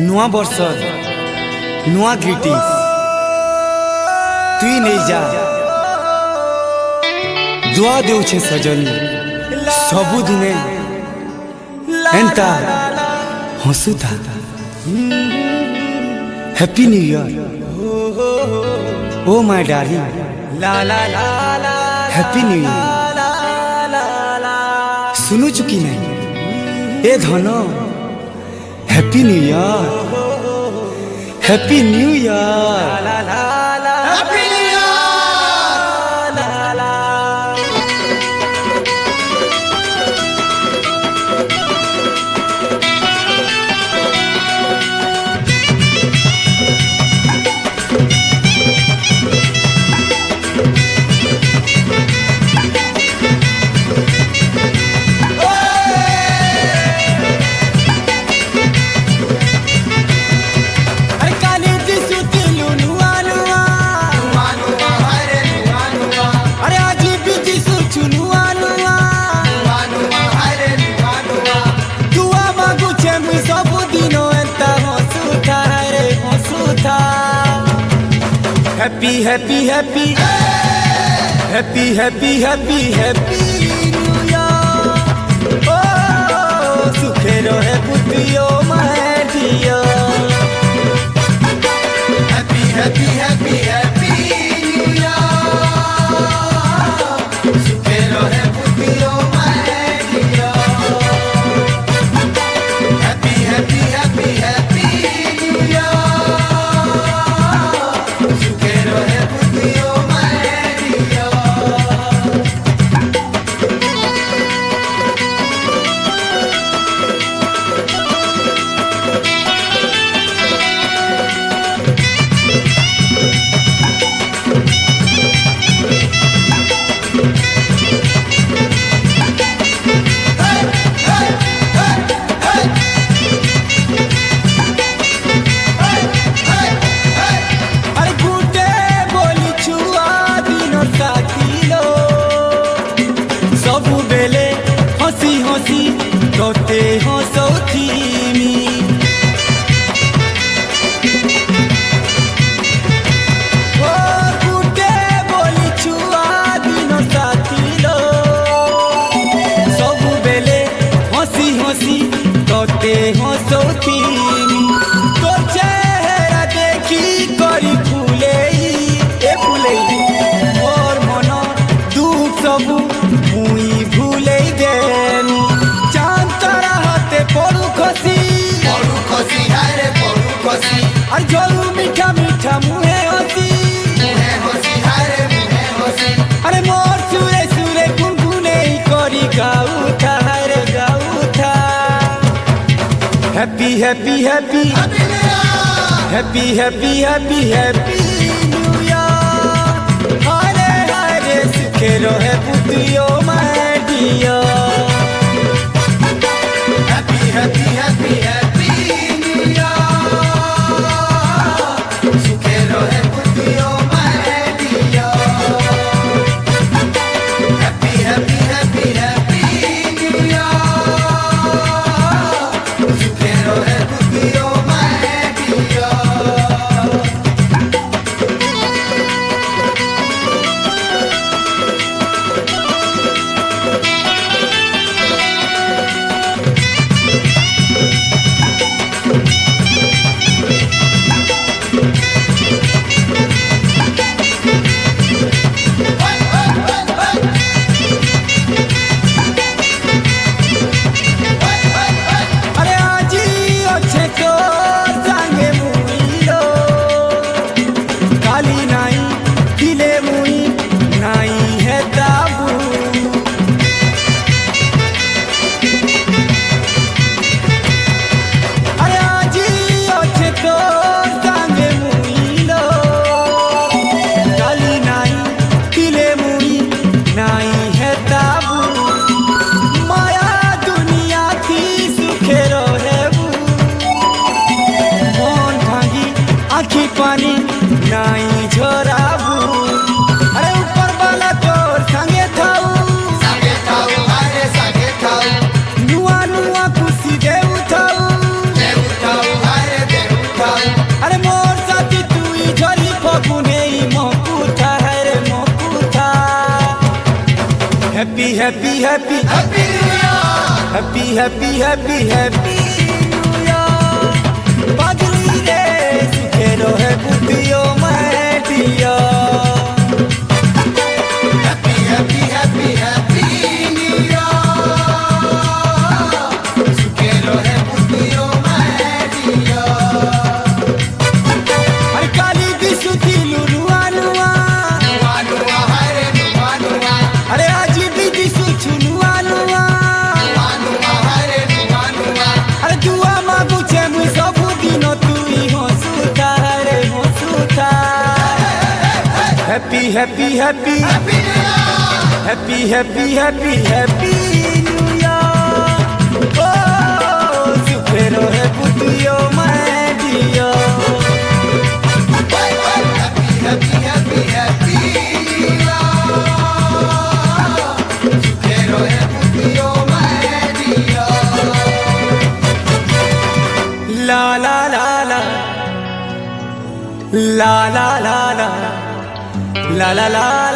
नुआ वर्ष नुआ ग्रीटिंग्स तुई नहीं जा दुआ देउछे सजनी सबुदिने एंता हंसू था। Happy new year oh my darling, happy new year. सुनु चुकी नहीं ए धनो, happy new year, happy new year. Happy, happy, happy, happy, happy, happy, happy New Year. Oh, sukhero hai putiyo my dear. Happy, happy, happy, happy New Year. Sukhero hai putiyo my dear. Happy, happy, happy, happy New Year. तोते हो सौथी ओ गुटे बोली छुआ दिन साथी लो सब बेले हंसी हंसी तोते हो सौथी तो चेहरा देखी करी फूले ए फूले और मन दुख सब मुई भूले देनी पड़ू खसी हारे पड़ू खसी और जोरू मीठा मीठा मुहे हसी हारे अरे मोर सुरे सुरे गुनगुने करी गाऊ था हारे गाऊ था। Happy happy happy happy happy happy happy new year. हारे हारे सुखे रहे पुतियो माय Deere. Happy, happy, happy New Year. Sukhero hai putiyo my dear. Happy, happy, happy, happy New Year. Sukhero hai putiyo my dear. Happy happy happy happy new year happy happy happy happy new year पगली रे सुखे रहे बुद्धियो मैं दिया happy happy happy happy new year सुखे रहे बुद्धियो मैं दिया अरे काली दिसुती लुरुआ नुआ नुआ नुआ हरे नुआ नुआ अरे आज भी दिसु छुनुआ नुआ नुआ नुआ हरे नुआ नुआ अरे दुआ मागु छे मु सब दिन तुई हंसुता रे हंसुता happy happy happy happy new year happy happy happy happy new year ओ सुखे रहे बुद्धियो मैं दिया happy happy happy happy new year सुखे रहे बुद्धियो मैं दिया ला ला ला ला ला ला ला ला ला ला ला